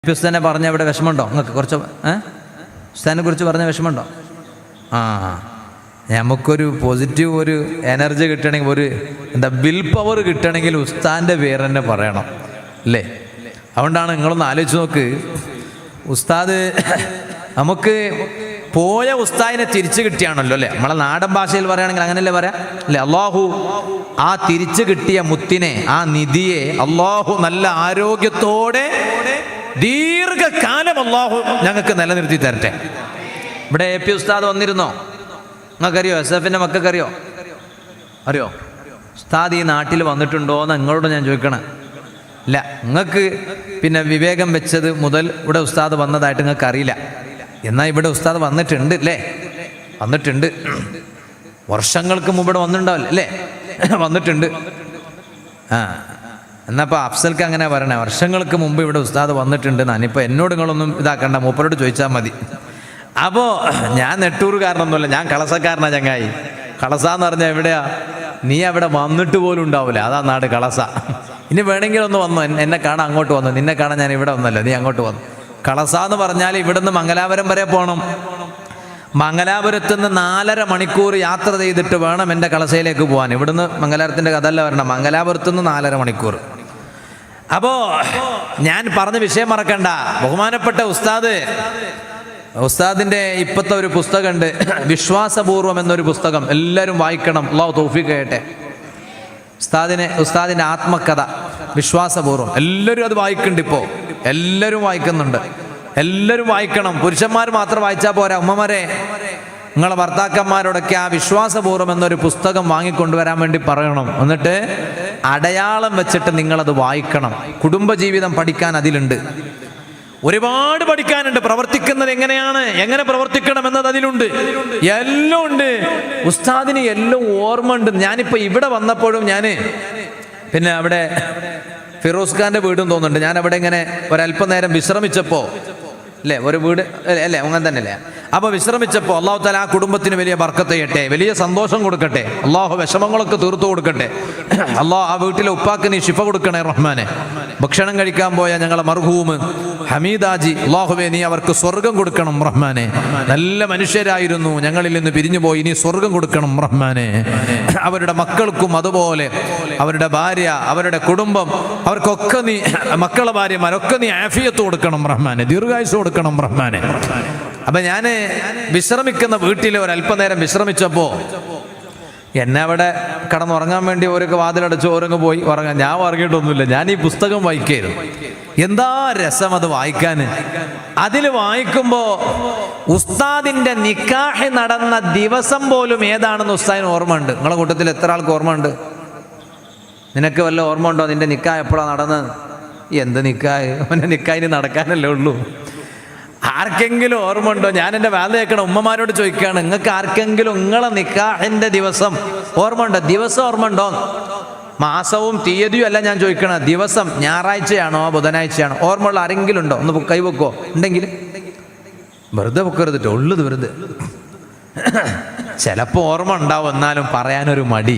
ഉസ്താദിനെ പറഞ്ഞ ഇവിടെ വിഷമമുണ്ടോ നിങ്ങൾക്ക്? കുറച്ച് ഉസ്താദിനെ കുറിച്ച് പറഞ്ഞ വിഷമമുണ്ടോ? നമുക്കൊരു പോസിറ്റീവ് ഒരു എനർജി കിട്ടണമെങ്കിൽ, ഒരു വിൽ പവർ കിട്ടണമെങ്കിൽ ഉസ്താദിൻ്റെ പേര് തന്നെ പറയണം അല്ലേ? അതുകൊണ്ടാണ് നിങ്ങളൊന്ന് ആലോചിച്ച് നോക്ക്. ഉസ്താദ് നമുക്ക് പോയ ഉസ്താദിനെ തിരിച്ചു കിട്ടിയാണല്ലോ അല്ലേ? നമ്മളെ നാടൻ ഭാഷയിൽ പറയുകയാണെങ്കിൽ അങ്ങനെയല്ലേ പറയാം അല്ലേ? അള്ളാഹു ആ തിരിച്ചു കിട്ടിയ മുത്തിനെ, ആ നിധിയെ അള്ളാഹു നല്ല ആരോഗ്യത്തോടെ ദീർഘകാലം അള്ളാഹു ഞങ്ങൾക്ക് നിലനിർത്തി തരട്ടെ. ഇവിടെ AP ഉസ്താദ് വന്നിരുന്നോ? നിങ്ങൾക്കറിയോ? SF-ൻ്റെ മക്കൾക്കറിയോ? അറിയോ? ഉസ്താദ് ഈ നാട്ടിൽ വന്നിട്ടുണ്ടോ എന്ന് നിങ്ങളോട് ഞാൻ ചോദിക്കണം. ഇല്ല, നിങ്ങൾക്ക് പിന്നെ വിവേകം വെച്ചത് മുതൽ ഇവിടെ ഉസ്താദ് വന്നതായിട്ട് നിങ്ങൾക്ക് അറിയില്ല. എന്നാൽ ഇവിടെ ഉസ്താദ് വന്നിട്ടുണ്ട് അല്ലേ? വന്നിട്ടുണ്ട്. വർഷങ്ങൾക്ക് മുമ്പ് ഇവിടെ വന്നിട്ടുണ്ടാവില്ല അല്ലേ? വന്നിട്ടുണ്ട്. എന്നാൽ ഇപ്പോൾ അഫ്സൽക്ക് അങ്ങനെ പറയണേ, വർഷങ്ങൾക്ക് മുമ്പ് ഇവിടെ ഉസ്താദ് വന്നിട്ടുണ്ട് എന്നാണ്. ഇപ്പോൾ എന്നോട് നിങ്ങളൊന്നും ഇതാക്കണ്ട, മൂപ്പരോട് ചോദിച്ചാൽ മതി. അപ്പോൾ ഞാൻ നെട്ടൂറുകാരനൊന്നുമല്ല, ഞാൻ കളസക്കാരനാ ചങ്ങായി. കളസ എന്ന് പറഞ്ഞാൽ എവിടെയാ? നീ അവിടെ വന്നിട്ട് പോലും ഉണ്ടാവില്ല, അതാ നാട് കളസ. ഇനി വേണമെങ്കിൽ ഒന്ന് വന്നു, എന്നെ കാണാൻ അങ്ങോട്ട് വന്നു. നിന്നെ കാണാൻ ഞാൻ ഇവിടെ വന്നല്ലോ, നീ അങ്ങോട്ട് വന്നു. കളസ എന്ന് പറഞ്ഞാൽ ഇവിടുന്ന് മംഗലാപുരം വരെ പോകണം. മംഗലാപുരത്ത് നിന്ന് 4.5 മണിക്കൂർ യാത്ര ചെയ്തിട്ട് വേണം എൻ്റെ കളസയിലേക്ക് പോകാൻ. ഇവിടുന്ന് മംഗലാപുരത്തിൻ്റെ കഥ അല്ല വരണം, മംഗലാപുരത്ത് നിന്ന് 4.5 മണിക്കൂർ. അപ്പോൾ ഞാൻ പറഞ്ഞ വിഷയം മറക്കണ്ട. ബഹുമാനപ്പെട്ട ഉസ്താദിൻ്റെ ഇപ്പോഴത്തെ ഒരു പുസ്തകമുണ്ട്, വിശ്വാസപൂർവം എന്നൊരു പുസ്തകം. എല്ലാവരും വായിക്കണം, അല്ലാഹു തൗഫീഖ് ചെയ്യട്ടെ. ഉസ്താദിൻ്റെ ആത്മകഥ വിശ്വാസപൂർവം. എല്ലാവരും അത് വായിക്കുന്നുണ്ട്. ഇപ്പോൾ എല്ലാവരും വായിക്കുന്നുണ്ട്. എല്ലാവരും വായിക്കണം. പുരുഷന്മാർ മാത്രം വായിച്ചാൽ പോരാ. ഉമ്മമാരെ, നിങ്ങളെ ഭർത്താക്കന്മാരോടൊക്കെ ആ വിശ്വാസപൂർവം എന്നൊരു പുസ്തകം വാങ്ങിക്കൊണ്ടുവരാൻ വേണ്ടി പറയണം. എന്നിട്ട് അടയാളം വെച്ചിട്ട് നിങ്ങളത് വായിക്കണം. കുടുംബജീവിതം പഠിക്കാൻ അതിലുണ്ട്, ഒരുപാട് പഠിക്കാനുണ്ട്. പ്രവർത്തിക്കുന്നത് എങ്ങനെയാണ്, എങ്ങനെ പ്രവർത്തിക്കണം എന്നത് അതിലുണ്ട്, എല്ലാം ഉണ്ട്. ഉസ്താദിന് എല്ലാം ഓർമ്മ ഉണ്ട്. ഞാനിപ്പോൾ ഇവിടെ വന്നപ്പോഴും ഞാൻ പിന്നെ അവിടെ ഫിറോസ് ഖാൻ്റെ വീടും തോന്നുന്നുണ്ട്. ഞാൻ അവിടെ ഇങ്ങനെ ഒരല്പം നേരം വിശ്രമിച്ചപ്പോൾ അല്ലേ, ഒരു വീട് അല്ലേ, അങ്ങനെ തന്നെ അല്ലേ? അപ്പോൾ വിശ്രമിച്ചപ്പോൾ അള്ളാഹു തആല ആ കുടുംബത്തിന് വലിയ ബർക്കത്ത് ചെയ്യട്ടെ, വലിയ സന്തോഷം കൊടുക്കട്ടെ. അള്ളാഹു വിഷമങ്ങളൊക്കെ തീർത്തു കൊടുക്കട്ടെ. അള്ളാഹു ആ വീട്ടിലെ ഉപ്പാക്ക് നീ ശിഫ കൊടുക്കണേ റഹ്മാനെ. ഭക്ഷണം കഴിക്കാൻ പോയ ഞങ്ങളെ മർഹൂമ് ഹമീദാജി, അള്ളാഹുവേ നീ അവർക്ക് സ്വർഗം കൊടുക്കണം റഹ്മാനെ. നല്ല മനുഷ്യരായിരുന്നു, ഞങ്ങളിൽ നിന്ന് പിരിഞ്ഞു പോയി, നീ സ്വർഗം കൊടുക്കണം റഹ്മാനെ. അവരുടെ മക്കൾക്കും അതുപോലെ, അവരുടെ ഭാര്യ, അവരുടെ കുടുംബം, അവർക്കൊക്കെ നീ, മക്കളെ ഭാര്യമാരൊക്കെ നീ ആഫിയത്ത് കൊടുക്കണം റഹ്മാനെ, ദീർഘായുസ് കൊടുക്കണം റഹ്മാനെ. അപ്പൊ ഞാൻ വിശ്രമിക്കുന്ന വീട്ടിൽ ഒരല്പനേരം വിശ്രമിച്ചപ്പോൾ എന്നെ അവിടെ കടന്നുറങ്ങാൻ വേണ്ടി ഓരൊക്കെ വാതിലടച്ച് ഓരങ്ങ് പോയി ഉറങ്ങാൻ. ഞാൻ ഉറങ്ങിയിട്ടൊന്നുമില്ല, ഞാൻ ഈ പുസ്തകം വായിക്കായിരുന്നു. എന്താ രസം അത് വായിക്കാൻ. അതിൽ വായിക്കുമ്പോൾ ഉസ്താദിന്റെ നിക്കാഹ് നടന്ന ദിവസം പോലും ഏതാണെന്ന് ഉസ്താദിന് ഓർമ്മ ഉണ്ട്. നിങ്ങളെ കൂട്ടത്തിൽ എത്ര ആൾക്ക് ഓർമ്മ ഉണ്ട്? നിനക്ക് വല്ല ഓർമ്മ ഉണ്ടോ നിന്റെ നിക്കാഹ് എപ്പോഴാണ് നടന്നത്? എന്ത് നിക്കാഹ്? അവൻ്റെ നിക്കാഹിന് നടക്കാനല്ലേ ഉള്ളൂ. ആർക്കെങ്കിലും ഓർമ്മ ഉണ്ടോ? ഞാൻ എൻ്റെ വാല് കേൾക്കണം, ഉമ്മമാരോട് ചോദിക്കുകയാണ്, നിങ്ങൾക്ക് ആർക്കെങ്കിലും നിങ്ങളെ നിക്കാഹിൻ്റെ ദിവസം ഓർമ്മ ഉണ്ടോ? ദിവസം ഓർമ്മ ഉണ്ടോ? മാസവും തീയതിയും അല്ല ഞാൻ ചോദിക്കണം, ദിവസം. ഞായറാഴ്ചയാണോ ബുധനാഴ്ചയാണോ? ഓർമ്മയുള്ള ആരെങ്കിലും ഉണ്ടോ? ഒന്ന് കൈവെക്കോ. ഉണ്ടെങ്കിൽ വെറുതെ പൊക്കരുത്, ഉള്ളത് വെറുതെ. ചിലപ്പോൾ ഓർമ്മ ഉണ്ടാവും, എന്നാലും പറയാനൊരു മടി.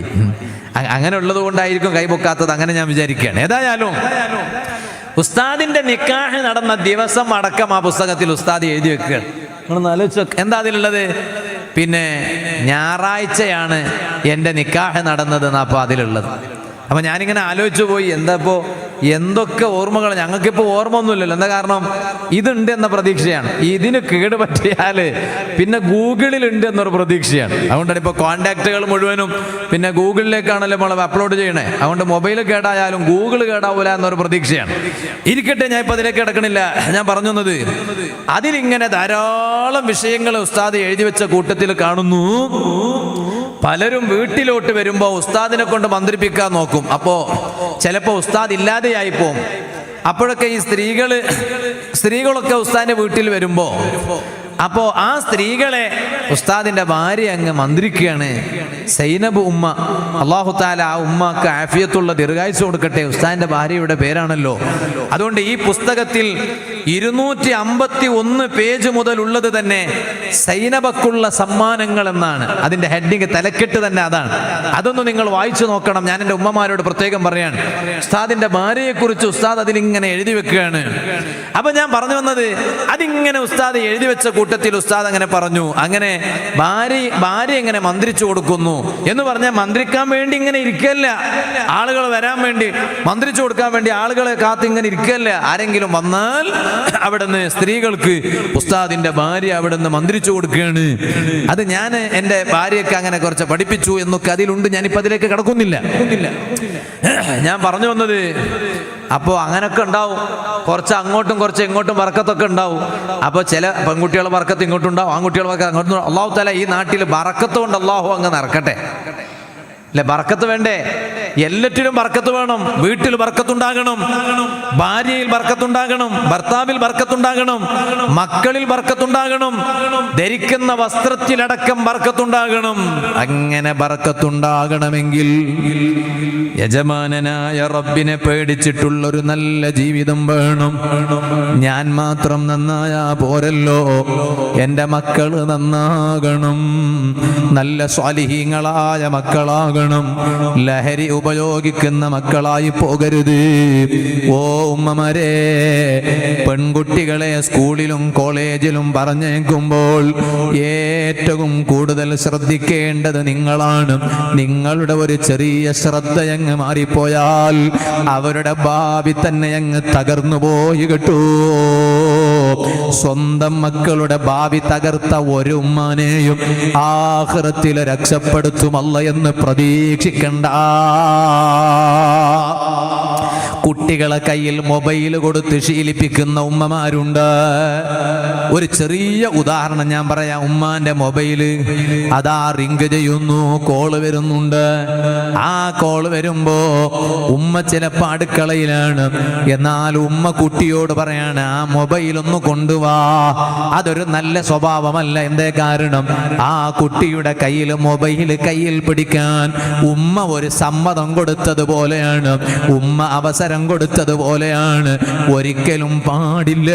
അങ്ങനെ ഉള്ളത് കൊണ്ടായിരിക്കും കൈപൊക്കാത്തത്, അങ്ങനെ ഞാൻ വിചാരിക്കുകയാണ്. ഏതായാലും ഉസ്താദിന്റെ നിക്കാഹ് നടന്ന ദിവസം അടക്കം ആ പുസ്തകത്തിൽ ഉസ്താദ് എഴുതി വെക്കുകയാണ്. നിങ്ങളൊന്ന് ആലോചിച്ച്, എന്താ അതിലുള്ളത്? പിന്നെ ഞായറാഴ്ചയാണ് എൻ്റെ നിക്കാഹ് നടന്നത് എന്നാ അപ്പോൾ അതിലുള്ളത്. അപ്പം ഞാനിങ്ങനെ ആലോചിച്ചു പോയി, എന്താ ഇപ്പോൾ എന്തൊക്കെ ഓർമ്മകൾ. ഞങ്ങൾക്കിപ്പോൾ ഓർമ്മ ഒന്നുമില്ലല്ലോ. എന്താ കാരണം? ഇതുണ്ട് എന്ന പ്രതീക്ഷയാണ്. ഇതിന് കേട് പറ്റിയാൽ പിന്നെ ഗൂഗിളിലുണ്ട് എന്നൊരു പ്രതീക്ഷയാണ്. അതുകൊണ്ടാണ് ഇപ്പോൾ കോണ്ടാക്റ്റുകൾ മുഴുവനും പിന്നെ ഗൂഗിളിലേക്കാണല്ലോ നമ്മൾ അപ്ലോഡ് ചെയ്യണേ. അതുകൊണ്ട് മൊബൈൽ കേടായാലും ഗൂഗിൾ കേടാവൂല എന്നൊരു പ്രതീക്ഷയാണ്. ഇരിക്കട്ടെ, ഞാൻ ഇപ്പോൾ അതിലേക്ക് കിടക്കണില്ല. ഞാൻ പറഞ്ഞു വന്നത്, അതിലിങ്ങനെ ധാരാളം വിഷയങ്ങൾ ഉസ്താദ് എഴുതി വെച്ച കൂട്ടത്തിൽ കാണുന്നു. പലരും വീട്ടിലോട്ട് വരുമ്പോൾ ഉസ്താദിനെ കൊണ്ട് മന്ത്രിപ്പിക്കാൻ നോക്കും. അപ്പോൾ ചിലപ്പോൾ ഉസ്താദ് ഇല്ലാതെയായി പോവും. അപ്പോഴൊക്കെ ഈ സ്ത്രീകളൊക്കെ ഉസ്താദിന്റെ വീട്ടിൽ വരുമ്പോൾ അപ്പോൾ ആ സ്ത്രീകളെ ഉസ്താദിന്റെ ഭാര്യ അങ്ങ് മന്ത്രിക്കുകയാണ്. സൈനബ് ഉമ്മ, അല്ലാഹു തആല ആ ഉമ്മക്ക് ആഫിയത്തുള്ള ദീർഘായുസ്സ് കൊടുക്കട്ടെ. ഉസ്താദിന്റെ ഭാര്യയുടെ പേരാണല്ലോ. അതുകൊണ്ട് ഈ പുസ്തകത്തിൽ 251 പേജ് മുതൽ ഉള്ളത് തന്നെ സൈനബക്കുള്ള സമ്മാനങ്ങൾ എന്നാണ് അതിന്റെ ഹെഡിങ്. തലക്കെട്ട് തന്നെ അതാണ്. അതൊന്ന് നിങ്ങൾ വായിച്ചു നോക്കണം. ഞാൻ എൻ്റെ ഉമ്മമാരോട് പ്രത്യേകം പറയാണ്, ഉസ്താദിന്റെ ഭാര്യയെ കുറിച്ച് ഉസ്താദ് അതിലിങ്ങനെ എഴുതി വെക്കുകയാണ്. അപ്പൊ ഞാൻ പറഞ്ഞു വന്നത്, അതിങ്ങനെ ഉസ്താദ് എഴുതി വെച്ച കൂട്ടത്തിൽ ഉസ്താദ് അങ്ങനെ പറഞ്ഞു, അങ്ങനെ ഭാര്യ ഇങ്ങനെ മന്ത്രിച്ചു കൊടുക്കുന്നു എന്ന് പറഞ്ഞാൽ മന്ത്രിക്കാൻ വേണ്ടി ഇങ്ങനെ ഇരിക്കല്ല, ആളുകൾ വരാൻ വേണ്ടി മന്ത്രിച്ചു കൊടുക്കാൻ വേണ്ടി ആളുകളെ കാത്ത് ഇങ്ങനെ ഇരിക്കല്ല. ആരെങ്കിലും വന്നാൽ അവിടുന്ന് സ്ത്രീകൾക്ക് ഉസ്താദിന്റെ ഭാര്യ അവിടുന്ന് മന്ത്രിച്ചു കൊടുക്കുകയാണ്. അത് ഞാൻ എൻ്റെ ഭാര്യയൊക്കെ അങ്ങനെ കുറച്ച് പഠിപ്പിച്ചു എന്നൊക്കെ അതിലുണ്ട്. ഞാനിപ്പോൾ അതിലേക്ക് കിടക്കുന്നില്ല. ഞാൻ പറഞ്ഞു വന്നത്, അപ്പോൾ അങ്ങനൊക്കെ ഉണ്ടാവും. കുറച്ച് അങ്ങോട്ടും കുറച്ച് ഇങ്ങോട്ടും ബർക്കത്തൊക്കെ ഉണ്ടാവും. അപ്പോൾ ചില പെൺകുട്ടികളെ ബർക്കത്ത് ഇങ്ങോട്ടും ഉണ്ടാവും, ആൺകുട്ടികളെ ബർക്കത്ത് അങ്ങോട്ടും. അല്ലാഹു തആല ഈ നാട്ടിൽ ബർക്കത്ത് കൊണ്ട് അല്ലാഹു അങ്ങ് നിറക്കട്ടെ. അല്ലെ, ബർക്കത്ത് വേണ്ടേ? എല്ലാറ്റിലും ബർക്കത്ത് വേണം. വീട്ടിൽ ബർക്കത്തുണ്ടാകണം, ഭാര്യയിൽ ബർക്കത്തുണ്ടാകണം, ഭർത്താവിൽ ബർക്കത്തുണ്ടാകണം, മക്കളിൽ ബർക്കത്തുണ്ടാകണം, ധരിക്കുന്ന വസ്ത്രത്തിലടക്കം ബർക്കത്തുണ്ടാകണം. അങ്ങനെ ബർക്കത്തുണ്ടാകണമെങ്കിൽ യജമാനനായ റബ്ബിനെ പേടിച്ചിട്ടുള്ളൊരു നല്ല ജീവിതം വേണം. ഞാൻ മാത്രം നന്നായാ പോരല്ലോ, എൻ്റെ മക്കള് നന്നാകണം, നല്ല സ്വാലിഹീങ്ങളായ മക്കളാകണം, ലഹരി ഉപയോഗിക്കുന്ന മക്കളായി പോകരുത്. ഓ ഉമ്മമാരെ, പെൺകുട്ടികളെ സ്കൂളിലും കോളേജിലും പറഞ്ഞേക്കുമ്പോൾ ഏറ്റവും കൂടുതൽ ശ്രദ്ധിക്കേണ്ടത് നിങ്ങളാണ്. നിങ്ങളുടെ ഒരു ചെറിയ ശ്രദ്ധയങ്ങ് മാറിപ്പോയാൽ അവരുടെ ഭാവി തന്നെ അങ്ങ് തകർന്നു പോയി കേട്ടു. സ്വന്തം മക്കളുടെ ഭാവി തകർത്ത ഒരു ഉമ്മാനെയും ആഖിറത്തിൽ രക്ഷപ്പെടുത്തുമല്ല എന്ന് പ്രതീക്ഷിക്കണ്ട. കുട്ടികളെ കയ്യിൽ മൊബൈൽ കൊടുത്ത് ശീലിപ്പിക്കുന്ന ഉമ്മമാരുണ്ട്. ഒരു ചെറിയ ഉദാഹരണം ഞാൻ പറയാം. ഉമ്മാന്റെ മൊബൈല് അതാ റിംഗ് ചെയ്യുന്നു, കോള് വരുന്നുണ്ട്. ആ കോള് വരുമ്പോ ഉമ്മ ചിലപ്പോൾ അടുക്കളയിലാണ്, എന്നാൽ ഉമ്മ കുട്ടിയോട് പറയാണ്, ആ മൊബൈൽ ഒന്ന് കൊണ്ടുവാ. അതൊരു നല്ല സ്വഭാവമല്ല. എന്തേ കാരണം? ആ കുട്ടിയുടെ കയ്യിൽ മൊബൈൽ കയ്യിൽ പിടിക്കാൻ ഉമ്മ ഒരു സമ്മതം കൊടുത്തതുപോലെയാണ്, ഉമ്മ അവസരം കൊടുത്തതുപോലെയാണ്. ഒരിക്കലും പാടില്ല.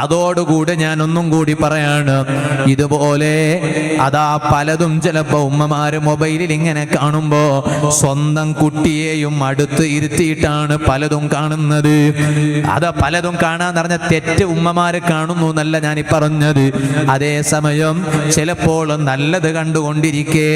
അതോടുകൂടെ ഞാൻ ഒന്നും കൂടി പറയാണ്, ഇതുപോലെ അതാ പലതും ചിലപ്പോ ഉമ്മമാര് മൊബൈലിൽ ഇങ്ങനെ കാണുമ്പോ സ്വന്തം കുട്ടിയെയും അടുത്ത് ഇരുത്തിയിട്ടാണ് പലതും കാണുന്നത്. അത് പലതും കാണാന്ന് പറഞ്ഞ തെറ്റ് ഉമ്മമാര് കാണുന്നു എന്നല്ല ഞാനീ പറഞ്ഞത്. അതേസമയം ചിലപ്പോൾ നല്ലത് കണ്ടുകൊണ്ടിരിക്കേ,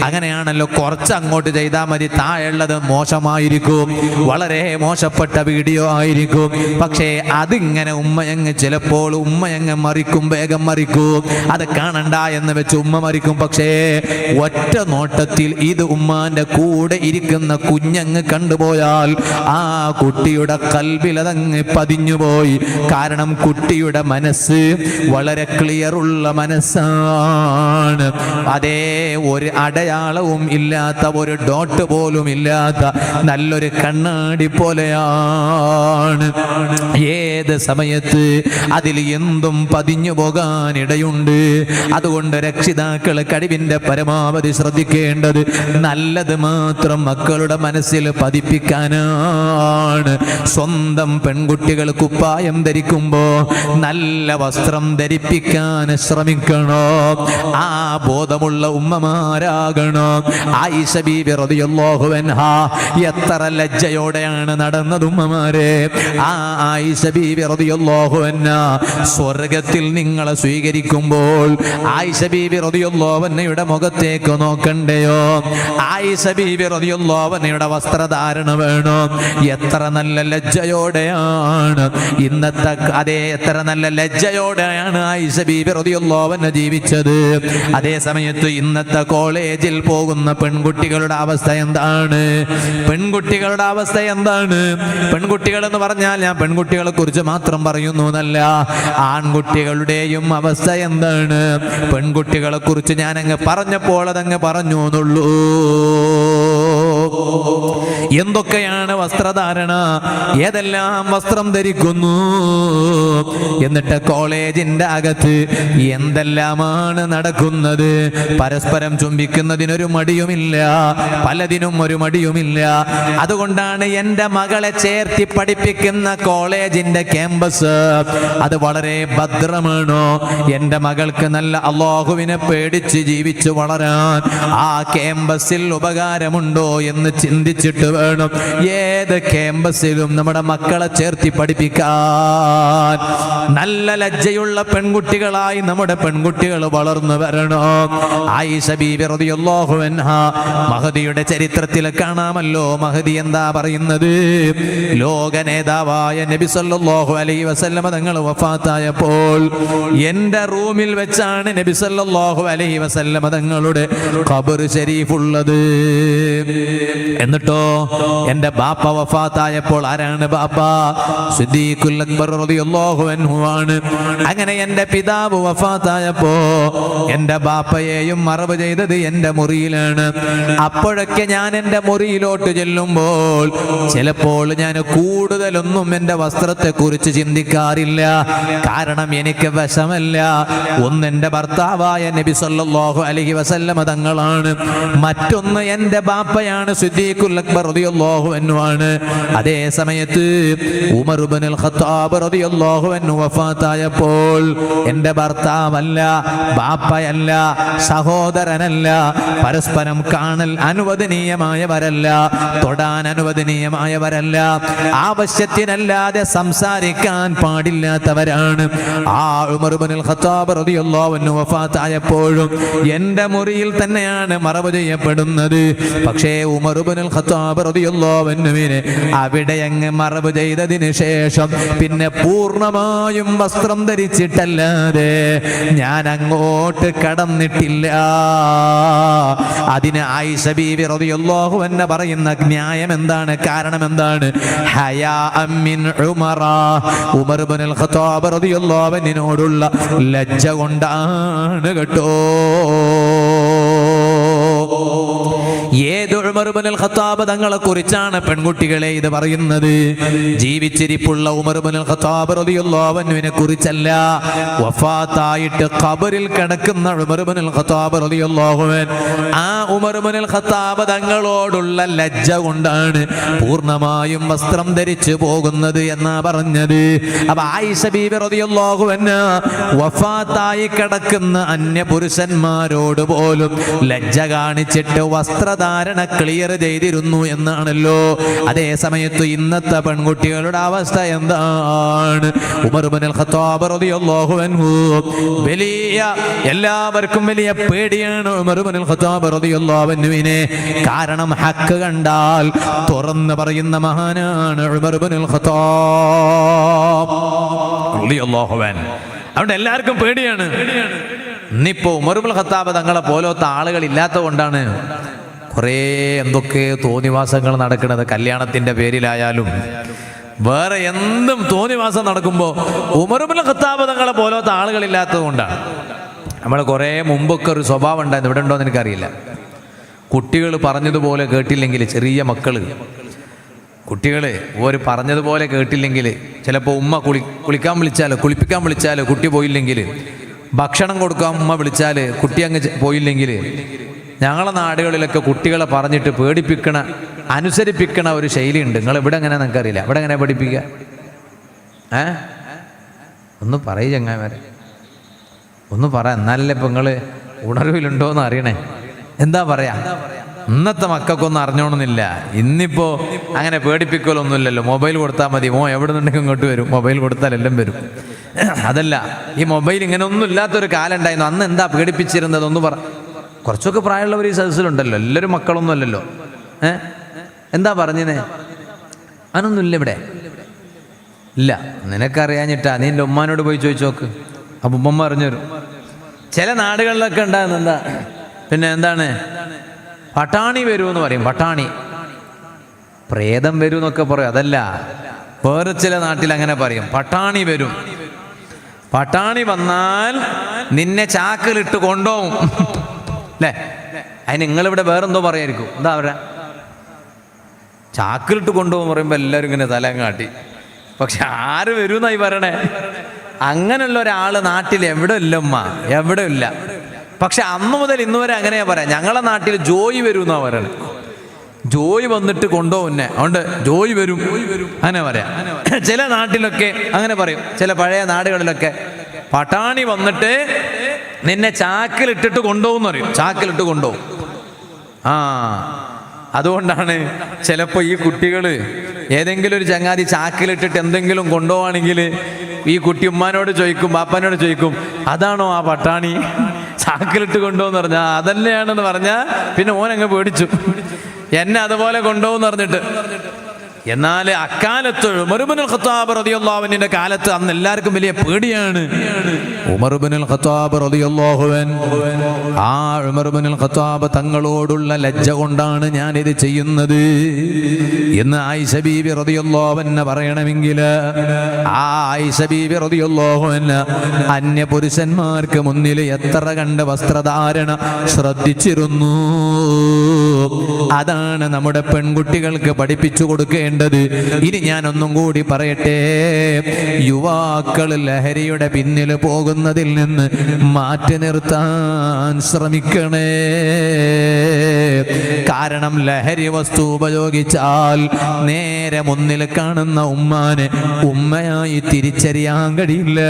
അങ്ങനെയാണല്ലോ, കുറച്ച് അങ്ങോട്ട് ചെയ്താൽ മതി, താഴെയുള്ളത് മോശമായിരിക്കും, വളരെ മോശപ്പെട്ട വീഡിയോ ആയിരിക്കും. പക്ഷേ അതിങ്ങനെ ഉമ്മയങ്ങ് ചിലപ്പോൾ ഉമ്മയങ്ങ് മറിക്കും, വേഗം മറിക്കും. അത് കാണണ്ട എന്ന് വെച്ച് ഉമ്മ മറിക്കും. പക്ഷേ ഒറ്റ നോട്ടത്തിൽ ഇത് ഉമ്മാന്റെ കൂടെ ഇരിക്കുന്ന കുഞ്ഞങ്ങ് കണ്ടുപോയാൽ ആ കുട്ടിയുടെ കൽബിൽ അതങ്ങ് പതിഞ്ഞുപോയി. കാരണം കുട്ടിയുടെ മനസ്സ് വളരെ ക്ലിയറുള്ള മനസ്സാണ്. അതേ, ഒരു അടയാളവും ഇല്ലാത്ത, ഒരു ഡോട്ട് പോലും ഇല്ലാത്ത നല്ലൊരു കണ്ണാടി പോലെയാണ്. ഏത് സമയത്ത് അതിൽ എന്തും പതിഞ്ഞു പോകാനിടയുണ്ട്. അതുകൊണ്ട് രക്ഷിതാക്കൾ കഴിവിന്റെ പരമാവധി ശ്രദ്ധിക്കേണ്ടത് നല്ലത് മാത്രം മക്കളുടെ മനസ്സിൽ പതിപ്പിക്കാനാണ്. സ്വന്തം പെൺകുട്ടികൾ കുപ്പായം ധരിക്കുമ്പോ നല്ല വസ്ത്രം ധരിപ്പിക്കാൻ ശ്രമിക്കണോ. ആ ബോധമുള്ള ഉമ്മമാരാകണോ. ആയിഷ ബീബി റളിയല്ലാഹു അൻഹാ എത്ര ലജ്ജയോടെയാണ് നടന്നത് ഉമ്മമാരെ. ആ ആയിഷ ബീബി റളിയല്ലാഹു അൻഹാ സ്വർഗത്തിൽ നിങ്ങളെ സ്വീകരിക്കുമ്പോൾ ആയിഷ ബീബി റളിയല്ലാഹു അൻഹയുടെ മുഖത്തേക്ക് നോക്കണ്ടയോ? ആയിഷ ബീബി റളിയല്ലാഹു അൻഹയുടെ വസ്ത്രധാരണ വേണോ? എത്ര നല്ല ലജ്ജയോടെയാണ് ഇന്നത്തെ, അതേ, എത്ര നല്ല ലജ്ജയോടെയാണ് ആയിഷ ബീബി റളിയല്ലാഹു അൻഹ ജീവിച്ചത്. അതേ സമയത്ത് ഇന്നത്തെ കോളേജിൽ പോകുന്ന പെൺകുട്ടികളുടെ അവസ്ഥ എന്താണ്? പെൺകുട്ടികളുടെ അവസ്ഥ എന്താണ്? പെൺകുട്ടികൾ എന്ന് പറഞ്ഞാൽ ഞാൻ പെൺകുട്ടികളെ കുറിച്ച് മാത്രം പറയുന്നു എന്നല്ല, ആൺകുട്ടികളുടെയും അവസ്ഥ എന്താണ്? പെൺകുട്ടികളെ കുറിച്ച് ഞാൻ അങ്ങ് പറഞ്ഞപ്പോൾ അതങ്ങ് പറഞ്ഞു എന്നുള്ളൂ. എന്തൊക്കെയാണ് വസ്ത്രധാരണ, ഏതെല്ലാം വസ്ത്രം ധരിക്കുന്നു, എന്നിട്ട് കോളേജിന്റെ അകത്ത് എന്തെല്ലാമാണ് നടക്കുന്നത്. പരസ്പരം ചുംബിക്കുന്നതിനൊരു മടിയുമില്ല, പലതിനും ഒരു മടിയുമില്ല. അതുകൊണ്ടാണ് എൻ്റെ മകളെ ചേർത്തി പഠിപ്പിക്കുന്ന കോളേജിന്റെ ക്യാമ്പസ് അത് വളരെ ഭദ്രമാണോ, എൻ്റെ മകൾക്ക് നല്ല അല്ലാഹുവിനെ പേടിച്ച് ജീവിച്ചു വളരാൻ ആ ക്യാമ്പസിൽ ഉപകാരമുണ്ടോ എന്ന് ചിന്തിച്ചിട്ട് വേണം ഏത് ക്യാമ്പസിലും നമ്മുടെ മക്കളെ ചേർത്തി പഠിപ്പിക്കാൻ. നല്ല ലജ്ജയുള്ള പെൺകുട്ടികളായി നമ്മുടെ പെൺകുട്ടികൾ വളർന്നു വരണം. ആയിഷ ബീബി റളിയല്ലാഹു അൻഹാ മഹദിയുടെ ചരിത്രത്തിൽ കാണാമല്ലോ. മഹദി എന്താ പറയുന്നത്? ലോക നേതാവായ നബി സല്ലല്ലാഹു അലൈഹി വസല്ലമ തങ്ങൾ വഫാത്തായപ്പോൾ എൻ്റെ റൂമിൽ വെച്ചാണ് നബി സല്ലല്ലാഹു അലൈഹി വസല്ലമ തങ്ങളുടെ ഖബർ ശരീഫ് ഉള്ളത്. എന്നിട്ടോ എൻ്റെ ബാപ്പ വഫാത്തായപ്പോൾ ആരാണ് ബാപ്പ? സിദ്ദീഖുൽ അക്ബർ റളിയല്ലാഹു അൻഹു ആണ്. അങ്ങനെ എൻ്റെ പിതാവ് വഫാത്തായപ്പോ എൻ്റെ ബാപ്പയെയും മറവ് ചെയ്തത് എൻ്റെ മുറിയിലാണ്. അപ്പോഴൊക്കെ ഞാൻ എൻ്റെ മുറിയിലോട്ട് ചെല്ലുമ്പോൾ ചിലപ്പോൾ ഞാൻ കൂടുതലൊന്നും എൻ്റെ വസ്ത്രത്തെ കുറിച്ച് ചിന്തിക്കാറില്ല. കാരണം എനിക്ക് വശമല്ല. ഒന്ന് എൻ്റെ ഭർത്താവായ നബി സല്ലല്ലാഹു അലൈഹി വസല്ലമ തങ്ങളാണ്, മറ്റൊന്ന് എൻ്റെ ബാപ്പയാണ് സിദ്ദീഖുൽ അക്ബർ റളിയല്ലാഹു അൻഹു ആണ്. അതേ സമയത്ത് ഉമർ ഇബ്നുൽ ഖത്താബ് റളിയല്ലാഹു അൻഹു വഫാത്തായപ്പോൾ എൻ്റെ ഭർത്താവല്ല, ബാപ്പയല്ല, സഹോദരനല്ല, പരസ്പരം കാണൽ അനുവദനീയമായവരല്ല, തൊടാൻ അനുവദനീയമായവരല്ല, ആവശ്യത്തിനല്ലാതെ സംസാരിക്കാൻ പാടില്ലാത്തവരാണ്. ആ ഉമർ ഇബ്നുൽ ഖത്താബ് റളിയല്ലാഹു അൻഹു വഫാത്തായപ്പോഴും എൻ്റെ മുറിയിൽ തന്നെയാണ് മറവ് ചെയ്യപ്പെടുന്നത്. പക്ഷേ ഉമർ ഇബ്നുൽ ഖത്താബ് റളിയല്ലാഹു അൻഹുവിനെ അവിടെ അങ്ങ് മറവ് ചെയ്തതിന് ശേഷം പിന്നെ പൂർണ്ണമായും വസ്ത്രം ധരിച്ചിട്ടല്ലാതെ ഞാൻ അങ്ങോട്ട് കടന്നിട്ടില്ല. അതിന് ആയിഷ ബീവി റളിയല്ലാഹു അൻഹ പറയുന്ന ന്യായം എന്താണ്? കാരണം എന്താണ്? ഹയാഅൻ മിൻ ഉമറ, ഉമർ ഇബ്നുൽ ഖത്താബ് റളിയല്ലാഹു അൻഹുവിനോടുള്ള ലജ്ജ കൊണ്ടാണ് കേട്ടോ. ഏത് ഉമർ ഇബ്നുൽ ഖത്താബ് തങ്ങളെ കുറിച്ചാണ് പെൺകുട്ടികളെ ഇത് പറയുന്നത്? ജീവിച്ചിരിപ്പുള്ള ഉമർ ഇബ്നുൽ ഖത്താബ് റളിയല്ലാഹു അൻഹുവിനെ കുറിച്ചല്ല, വഫാത്തായിട്ട് ഖബറിൽ കിടക്കുന്ന ഉമർ ഇബ്നുൽ ഖത്താബ് റളിയല്ലാഹു അൻഹു. ആ ഉമർ ഇബ്നുൽ ഖത്താബ് തങ്ങളോടുള്ള ലജ്ജ കൊണ്ടാണ് പൂർണ്ണമായും വസ്ത്രം ധരിച്ചു പോകുന്നത് എന്നാ പറഞ്ഞത്. അപ്പൊ ആയിഷ ബീബി റളിയല്ലാഹു അൻഹ വഫാത്തായി കിടക്കുന്ന അന്യ പുരുഷന്മാരോട് പോലും ലജ്ജ കാണിച്ചിട്ട് വസ്ത്രധാരണ ക്ലിയർ ചെയ്തിരുന്നു എന്നാണല്ലോ. അതേ സമയത്ത് ഇന്നത്തെ പെൺകുട്ടികളുടെ അവസ്ഥ എന്താണ്? ഉമർ ഇബ്നുൽ ഖത്താബ് റളിയല്ലാഹു അൻഹു വലിയ, എല്ലാവർക്കും വലിയ പേടിയാണ് ഉമർ ഇബ്നുൽ ഖത്താബ് റളിയല്ലാഹു അൻഹുവിനെ. കാരണം ഹക്ക് കണ്ടാൽ തുറന്ന് പറയുന്ന മഹാനാണ് ഉമർ ഇബ്നുൽ ഖത്താബ് റളിയല്ലാഹു അൻഹു. അതുകൊണ്ട് എല്ലാവർക്കും പേടിയാണ്. ഇന്നിപ്പോ ഉമർ ഇബ്നുൽ ഖത്താബ് തങ്ങളെ പോലത്തെ ആളുകൾ ഇല്ലാത്തത് കൊണ്ടാണ് കുറേ എന്തൊക്കെ തോന്നിവാസങ്ങൾ നടക്കുന്നത്. കല്യാണത്തിന്റെ പേരിലായാലും വേറെ എന്തും തോന്നിവാസം നടക്കുമ്പോൾ ഉമർ ഇബ്നുൽ ഖത്താബ് തങ്ങളെ പോലത്തെ ആളുകളില്ലാത്തത് കൊണ്ടാണ്. നമ്മൾ കുറേ മുമ്പൊക്കെ ഒരു സ്വഭാവം ഉണ്ടായിരുന്നു, ഇവിടെ ഉണ്ടോ എന്ന് എനിക്കറിയില്ല. കുട്ടികൾ പറഞ്ഞതുപോലെ കേട്ടില്ലെങ്കിൽ, ചെറിയ കുട്ടികൾ ഒരു പറഞ്ഞതുപോലെ കേട്ടില്ലെങ്കിൽ, ചിലപ്പോൾ ഉമ്മ കുളിപ്പിക്കാൻ വിളിച്ചാൽ കുട്ടി പോയില്ലെങ്കിൽ, ഭക്ഷണം കൊടുക്കാൻ ഉമ്മ വിളിച്ചാൽ കുട്ടി അങ്ങ് പോയില്ലെങ്കിൽ, ഞങ്ങളെ നാടുകളിലൊക്കെ കുട്ടികളെ പറഞ്ഞിട്ട് പേടിപ്പിക്കണ, അനുസരിപ്പിക്കണ ഒരു ശൈലിയുണ്ട്. നിങ്ങൾ ഇവിടെ എങ്ങനെ നിങ്ങൾക്കറിയില്ല. ഇവിടെ എങ്ങനെ പഠിപ്പിക്കുക? ഒന്ന് പറയൂ ചങ്ങായിമാരെ, ഒന്ന് പറ, എന്നാലല്ലേ ഇപ്പം നിങ്ങൾ ഉണർവിലുണ്ടോ എന്ന് അറിയണേ. എന്താ പറയാ? ഇന്നത്തെ മക്കൾക്കൊന്നും അറിഞ്ഞോണമെന്നില്ല. ഇന്നിപ്പോ അങ്ങനെ പേടിപ്പിക്കലൊന്നുമില്ലല്ലോ. മൊബൈൽ കൊടുത്താൽ മതി, എവിടെ നിന്നുണ്ടെങ്കിൽ ഇങ്ങോട്ട് വരും. മൊബൈൽ കൊടുത്താൽ എല്ലാം വരും. അതല്ല, ഈ മൊബൈൽ ഇങ്ങനെ ഒന്നും ഇല്ലാത്തൊരു കാലം ഉണ്ടായിരുന്നു. അന്ന് എന്താ പേടിപ്പിച്ചിരുന്നത്? ഒന്ന് പറ. കുറച്ചൊക്കെ പ്രായമുള്ളവർ ഈ സദസ്സിലുണ്ടല്ലോ, എല്ലാവരും മക്കളൊന്നും അല്ലല്ലോ. എന്താ പറഞ്ഞേ? അതൊന്നുമില്ല ഇവിടെ ഇല്ല. നിനക്കറിയാഞ്ഞിട്ടാ, നീ എൻ്റെ ഉമ്മാനോട് പോയി ചോദിച്ചു നോക്ക്. അപ്പം ഉമ്മ പറഞ്ഞു തരും. ചില നാടുകളിലൊക്കെ ഉണ്ടാകുന്ന എന്താ, പിന്നെ എന്താണ്, പട്ടാണി വരുമെന്ന് പറയും. പട്ടാണി, പ്രേതം വരും എന്നൊക്കെ പറയും. അതല്ല, വേറെ ചില നാട്ടിൽ അങ്ങനെ പറയും, പട്ടാണി വരും. പട്ടാണി വന്നാൽ നിന്നെ ചാക്കിലിട്ട് കൊണ്ടുപോകും അല്ലേ? അതിന് നിങ്ങളിവിടെ വേറെന്തോ പറയായിരിക്കും. എന്താ അവരുടെ ചാക്കിലിട്ട് കൊണ്ടുപോകും പറയുമ്പോൾ എല്ലാവരും ഇങ്ങനെ തലം കാട്ടി. പക്ഷെ ആര് വരുമെന്നായി പറയണേ? അങ്ങനെയുള്ള ഒരാൾ നാട്ടിൽ എവിടെ ഇല്ല ഉമ്മ, എവിടെ ഇല്ല. പക്ഷെ അന്ന് മുതൽ ഇന്ന് വരെ അങ്ങനെയാ പറയാം. ഞങ്ങളെ നാട്ടിൽ ജോയി വരും എന്നാ പറയണേ. ജോയി വന്നിട്ട് കൊണ്ടുപോകുന്നെ, അതുകൊണ്ട് ജോയി വരും അങ്ങനെ പറയാം. ചില നാട്ടിലൊക്കെ അങ്ങനെ പറയും. ചില പഴയ നാടുകളിലൊക്കെ പട്ടാണി വന്നിട്ട് നിന്നെ ചാക്കിലിട്ടിട്ട് കൊണ്ടുപോകുന്ന പറയും. ചാക്കിലിട്ട് കൊണ്ടുപോകും. അതുകൊണ്ടാണ് ചിലപ്പോൾ ഈ കുട്ടികൾ ഏതെങ്കിലും ഒരു ചങ്ങാതി ചാക്കിലിട്ടിട്ട് എന്തെങ്കിലും കൊണ്ടുപോവാണെങ്കിൽ ഈ കുട്ടി ഉമ്മാനോട് ചോദിക്കും, ബാപ്പാനോട് ചോദിക്കും, അതാണോ ആ പട്ടാണി ചാക്കിലിട്ട് കൊണ്ടുപോകുന്ന പറഞ്ഞാൽ അതന്നെയാണെന്ന് പറഞ്ഞാൽ പിന്നെ ഓനങ്ങ് പേടിച്ചു, എന്നെ അതുപോലെ കൊണ്ടുപോകുന്ന് പറഞ്ഞിട്ട്. എന്നാൽ അക്കാലത്ത് ഉമർ ഇബ്നുൽ ഖത്താബ് റളിയല്ലാഹു അൻഹുവിന്റെ കാലത്ത് അന്ന് എല്ലാവർക്കും വലിയ പേടിയാണ്. ഉമർ ഇബ്നുൽ ഖത്താബ് റളിയല്ലാഹു അൻഹു, ആ ഉമർ ഇബ്നുൽ ഖത്താബ് തങ്ങളോടുള്ള ലജ്ജ കൊണ്ടാണ് ഞാനിത് ചെയ്യുന്നത് എന്ന് ആയിഷ ബീബി റളിയല്ലാഹു അൻഹ പറയണമെങ്കിൽ ആ ആയിഷ ബീബി റളിയല്ലാഹു അൻഹ അന്യ പുരുഷന്മാർക്ക് മുന്നിൽ എത്ര കണ്ട് വസ്ത്രധാരണ ശ്രദ്ധിച്ചിരുന്നു. അതാണ് നമ്മുടെ പെൺകുട്ടികൾക്ക് പഠിപ്പിച്ചു കൊടുക്കേണ്ടത്. ഇനി ഞാൻ ഒന്നും കൂടി പറയട്ടെ, യുവാക്കൾ ലഹരിയുടെ പിന്നിൽ പോകുന്നതിൽ നിന്ന് മാറ്റി നിർത്താൻ ശ്രമിക്കണേ. കാരണം ലഹരി വസ്തു ഉപയോഗിച്ചാൽ നേരെ മുന്നിൽ കാണുന്ന ഉമ്മാനെ ഉമ്മയായി തിരിച്ചറിയാൻ കഴിയില്ല.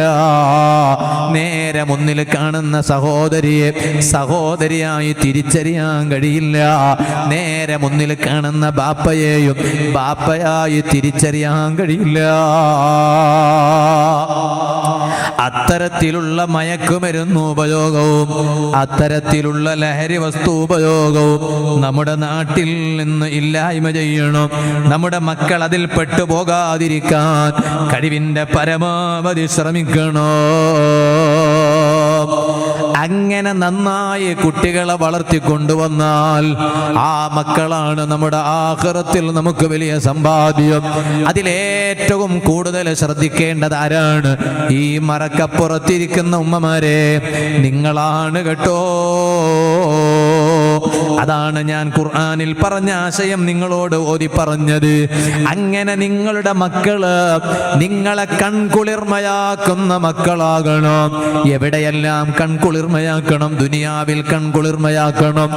നേരെ മുന്നിൽ കാണുന്ന സഹോദരിയെ സഹോദരിയായി തിരിച്ചറിയാൻ കഴിയില്ല. നേരെ മുന്നിൽ കാണുന്ന ബാപ്പയെയും ബാപ്പയായി തിരിച്ചറിയാൻ കഴിയില്ല. അത്തരത്തിലുള്ള മയക്കുമരുന്ന് ഉപയോഗവും അത്തരത്തിലുള്ള ലഹരി വസ്തു ഉപയോഗവും നമ്മുടെ നാട്ടിൽ നിന്ന് ഇല്ലായ്മ ചെയ്യണം. നമ്മുടെ മക്കൾ അതിൽ പെട്ടുപോകാതിരിക്കാൻ കഴിവിന്റെ പരമാവധി ശ്രമിക്കണം. അങ്ങനെ നന്നായി കുട്ടികളെ വളർത്തിക്കൊണ്ടുവന്നാൽ ആ മക്കളാണ് നമ്മുടെ ആഖിറത്തിൽ നമുക്ക് വലിയ സമ്പാദ്യം. അതിലേറ്റവും കൂടുതൽ ശ്രദ്ധിക്കേണ്ടത് ആരാണ്? ഈ മറക്കപ്പുറത്തിരിക്കുന്ന ഉമ്മമാരെ, നിങ്ങളാണ് കേട്ടോ. അതാണ് ഞാൻ ഖുർആനിൽ പറഞ്ഞ ആശയം നിങ്ങളോട് ഓതി പറഞ്ഞത്. അങ്ങനെ നിങ്ങളുടെ മക്കള് നിങ്ങളെ കൺകുളിർമയാക്കുന്ന മക്കളാകണം. എവിടെയെല്ലാം കൺകുളിർമയാക്കണം? ദുനിയാവിൽ കൺകുളിർമയാക്കണം,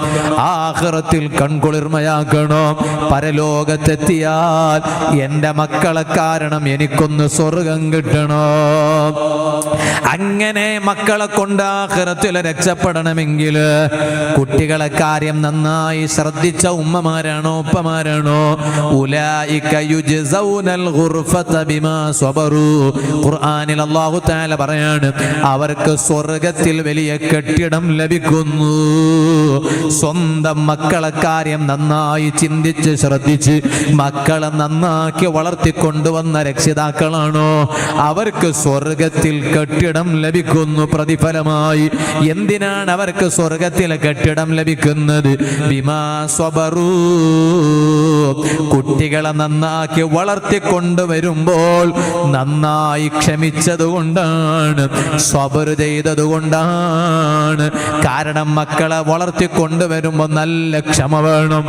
ആഖിറത്തിൽ കൺകുളിർമയാക്കണം. പരലോകത്തെത്തിയാൽ എൻ്റെ മക്കളെ കാരണം എനിക്കൊന്ന് സ്വർഗം കിട്ടണം. അങ്ങനെ മക്കളെ കൊണ്ട് ആഖിറത്തിൽ രക്ഷപ്പെടണമെങ്കിൽ കുട്ടികളെ കാര്യം നന്നായി ശ്രദ്ധിച്ച ഉമ്മമാരാണോ ഉപ്പമാരാണോ? ഉലൈക യുജ്സൗനൽ ഗുർഫത ബിമാ സ്വബറു. ഖുർആനിൽ അല്ലാഹു തആല പറയാണ്, അവർക്ക് സ്വർഗ്ഗത്തിൽ വലിയ കെട്ടിടം ലഭിക്കുന്നു. സ്വന്തം മക്കളെ കാര്യം നന്നായി ചിന്തിച്ച് ശ്രദ്ധിച്ച് മക്കളെ നന്നാക്കി വളർത്തിക്കൊണ്ടുവന്ന രക്ഷിതാക്കളാണോ, അവർക്ക് സ്വർഗ്ഗത്തിൽ കെട്ടിടം ലഭിക്കുന്നു പ്രതിഫലമായി. എന്തിനാണ് അവർക്ക് സ്വർഗ്ഗത്തിൽ കെട്ടിടം ലഭിക്കുന്നത്? ബിമാ സ്വബറു. കുട്ടികളെ നന്നാക്കി വളർത്തിക്കൊണ്ടുവരുമ്പോൾ നന്നായി ക്ഷമിച്ചതുകൊണ്ടാണ്, സ്വബർ ചെയ്തതുകൊണ്ടാണ്. കാരണം മക്കളെ വളർത്തിക്കൊണ്ടുവരുമ്പോൾ നല്ല ക്ഷമ വേണം.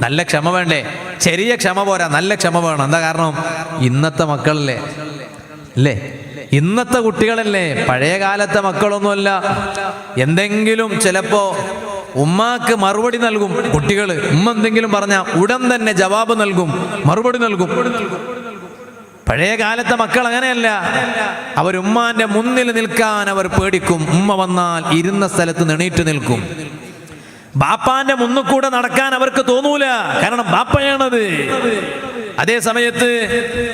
നല്ല ക്ഷമ വേണ്ടേ? ചെറിയ ക്ഷമ പോരാ, നല്ല ക്ഷമ വേണം. എന്താ കാരണം? ഇന്നത്തെ മക്കളല്ലേ അല്ലേ, ഇന്നത്തെ കുട്ടികളല്ലേ, പഴയ കാലത്തെ മക്കളൊന്നുമല്ല. എന്തെങ്കിലും ചിലപ്പോ ഉമ്മാക്ക് മറുപടി നൽകും കുട്ടികൾ. ഉമ്മ എന്തെങ്കിലും പറഞ്ഞാൽ ഉടൻ തന്നെ ജവാബ് നൽകും, മറുപടി നൽകും. പഴയ കാലത്തെ മക്കൾ അങ്ങനെയല്ല. അവരുമ്മാന്റെ മുന്നിൽ നിൽക്കാൻ അവർ പേടിക്കും. ഉമ്മ വന്നാൽ ഇരുന്ന സ്ഥലത്ത് എണീറ്റ് നിൽക്കും. ബാപ്പാന്റെ മുന്നിൽ കൂടെ നടക്കാൻ അവർക്ക് തോന്നൂല, കാരണം ബാപ്പയാണത്. അതേ സമയത്ത്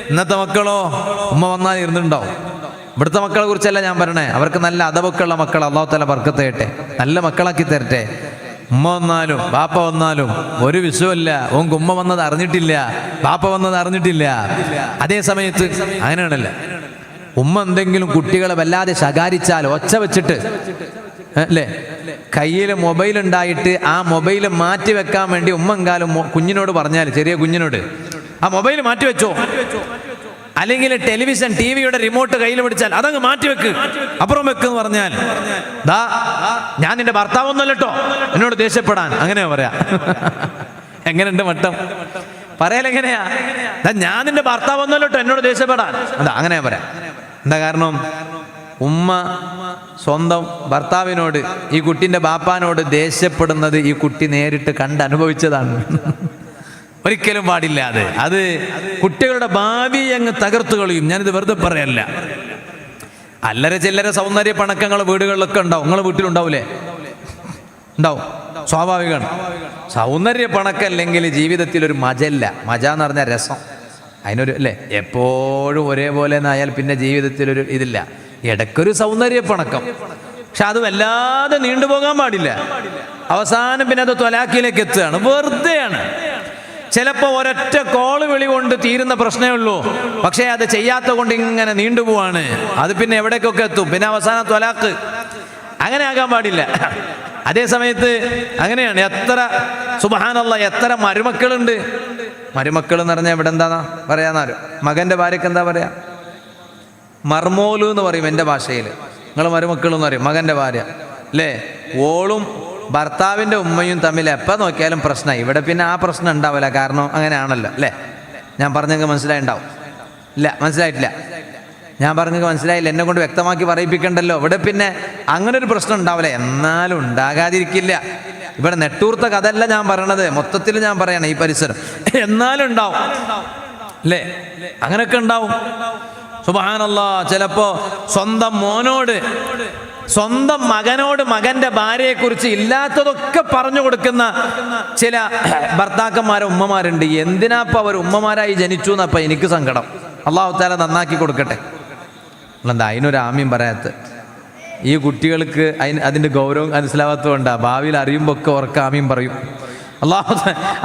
ഇന്നത്തെ മക്കളോ, ഉമ്മ വന്നാൽ ഇരുന്നുണ്ടാവും. ഇവിടുത്തെ മക്കളെ കുറിച്ചല്ല ഞാൻ പറയണേ, അവർക്ക് നല്ല അദബൊക്കെയുള്ള മക്കൾ അല്ലാഹു തആല ബർക്കത്ത് ചെയ്യട്ടെ, നല്ല മക്കളാക്കി തരട്ടെ. ഉമ്മ വന്നാലും ബാപ്പ വന്നാലും ഒരു വിഷയമില്ല, ഓൻ ഉമ്മ വന്നത് അറിഞ്ഞിട്ടില്ല, ബാപ്പ വന്നത് അറിഞ്ഞിട്ടില്ല. അതേ സമയത്ത് അങ്ങനെയാണല്ലോ, ഉമ്മ എന്തെങ്കിലും കുട്ടികളെ വല്ലാതെ ശകാരിച്ചാൽ ഒച്ച വെച്ചിട്ട് അല്ലേ, കയ്യിൽ മൊബൈൽ ഉണ്ടായിട്ട് ആ മൊബൈൽ മാറ്റി വെക്കാൻ വേണ്ടി ഉമ്മങ്കാലും കുഞ്ഞിനോട് പറഞ്ഞാൽ, ചെറിയ കുഞ്ഞിനോട് ആ മൊബൈൽ മാറ്റി വെച്ചോ, അല്ലെങ്കിൽ ടെലിവിഷൻ ടിവിയുടെ റിമോട്ട് കയ്യിൽ പിടിച്ചാൽ അതങ്ങ് മാറ്റിവെക്ക്, അപ്പുറം വെക്കെന്ന് പറഞ്ഞാൽ, ദാ ഞാൻ നിന്റെ ഭർത്താവൊന്നുമല്ലോ എന്നോട് ദേഷ്യപ്പെടാൻ, അങ്ങനെ പറയാ. എങ്ങനെയുണ്ട് മട്ടം പറയലെങ്ങനെയാ? ഞാൻ നിന്റെ ഭർത്താവ് ഒന്നല്ലോട്ടോ എന്നോട് ദേഷ്യപ്പെടാൻ. അതാ അങ്ങനെ പറയാം. എന്താ കാരണം? ഉമ്മ സ്വന്തം ഭർത്താവിനോട്, ഈ കുട്ടിൻ്റെ ബാപ്പാനോട് ദേഷ്യപ്പെടുന്നത് ഈ കുട്ടി നേരിട്ട് കണ്ടനുഭവിച്ചതാണ്. ഒരിക്കലും പാടില്ല. അത് കുട്ടികളുടെ ഭാവി അങ്ങ് തകർത്തു കളയും. ഞാനിത് വെറുതെ പറയല്ല. അല്ലര ചില്ലര സൗന്ദര്യ പണക്കങ്ങൾ വീടുകളിലൊക്കെ ഉണ്ടാവും. നിങ്ങളെ വീട്ടിലുണ്ടാവൂലേ? ഉണ്ടാവും, സ്വാഭാവികമാണ്. സൗന്ദര്യ പണക്കല്ലെങ്കിൽ ജീവിതത്തിൽ ഒരു മജയില്ല. മജ എന്ന് പറഞ്ഞാൽ രസം. അതിനൊരു അല്ലേ, എപ്പോഴും ഒരേപോലെ എന്നായാൽ പിന്നെ ജീവിതത്തിലൊരു ഇതില്ല. ഇടയ്ക്കൊരു സൗന്ദര്യ പണക്കം, പക്ഷെ അത് വല്ലാതെ നീണ്ടുപോകാൻ പാടില്ല. അവസാനം പിന്നെ അത് ത്വലാഖിലേക്ക് എത്തുകയാണ്, വെറുതെയാണ്. ചിലപ്പോൾ ഒരൊറ്റ കോള് വിളി കൊണ്ട് തീരുന്ന പ്രശ്നമേ ഉള്ളൂ, പക്ഷേ അത് ചെയ്യാത്ത കൊണ്ട് ഇങ്ങനെ നീണ്ടുപോവാണ്. അത് പിന്നെ എവിടേക്കൊക്കെ എത്തും, പിന്നെ അവസാനം ത്വലാഖ്. അങ്ങനെ ആകാൻ പാടില്ല. അതേ സമയത്ത് അങ്ങനെയാണ്. എത്ര സുബ്ഹാനല്ലാഹ്, എത്ര മരുമക്കളുണ്ട്. മരുമക്കൾ എന്ന് പറഞ്ഞാൽ ഇവിടെ എന്താ പറയാന്നാരോ, മകൻ്റെ ഭാര്യക്ക് എന്താ പറയാ? മർമോലു എന്ന് പറയും എൻ്റെ ഭാഷയിൽ. നിങ്ങൾ മരുമക്കൾ എന്ന് പറയും മകൻ്റെ ഭാര്യ അല്ലേ? ഓളും ഭർത്താവിൻ്റെ ഉമ്മയും തമ്മിൽ എപ്പോൾ നോക്കിയാലും പ്രശ്നമായി. ഇവിടെ പിന്നെ ആ പ്രശ്നം ഉണ്ടാവില്ല, കാരണം അങ്ങനെയാണല്ലോ അല്ലേ? ഞാൻ പറഞ്ഞെങ്കിൽ മനസ്സിലായിണ്ടാവും. ഇല്ല, മനസ്സിലായിട്ടില്ല. ഞാൻ പറഞ്ഞെങ്കിൽ മനസ്സിലായില്ല, എന്നെ കൊണ്ട് വ്യക്തമാക്കി പറയിപ്പിക്കണ്ടല്ലോ. ഇവിടെ പിന്നെ അങ്ങനെ ഒരു പ്രശ്നം ഉണ്ടാവില്ല. എന്നാലും ഉണ്ടാകാതിരിക്കില്ല. ഇവിടെ നെട്ടൂർത്ത കഥയല്ല ഞാൻ പറയണത്, മൊത്തത്തിൽ ഞാൻ പറയണേ ഈ പരിസരം. എന്നാലും ഉണ്ടാവും അല്ലേ? അങ്ങനെയൊക്കെ ഉണ്ടാവും. സുബ്ഹാനല്ലാഹ്, ചിലപ്പോ സ്വന്തം മോനോട്, സ്വന്തം മകനോട് മകന്റെ ഭാര്യയെക്കുറിച്ച് ഇല്ലാത്തതൊക്കെ പറഞ്ഞു കൊടുക്കുന്ന ചില ഭർത്താക്കന്മാരെ ഉമ്മമാരുണ്ട്. എന്തിനാപ്പ അവർ ഉമ്മമാരായി ജനിച്ചു എന്നപ്പ എനിക്ക് സങ്കടം. അല്ലാഹു തആല നന്നാക്കി കൊടുക്കട്ടെ. എന്താ അതിനൊരു ആമീൻ പറയാത്ത? ഈ കുട്ടികൾക്ക് അതിൻ്റെ ഗൗരവം മനസ്സിലാവാത്തതുകൊണ്ടാണ്. ഭാവിയിൽ അറിയുമ്പോൾ ഒക്കെ ഓർക്ക് ആമീൻ പറയും. അല്ലാഹു,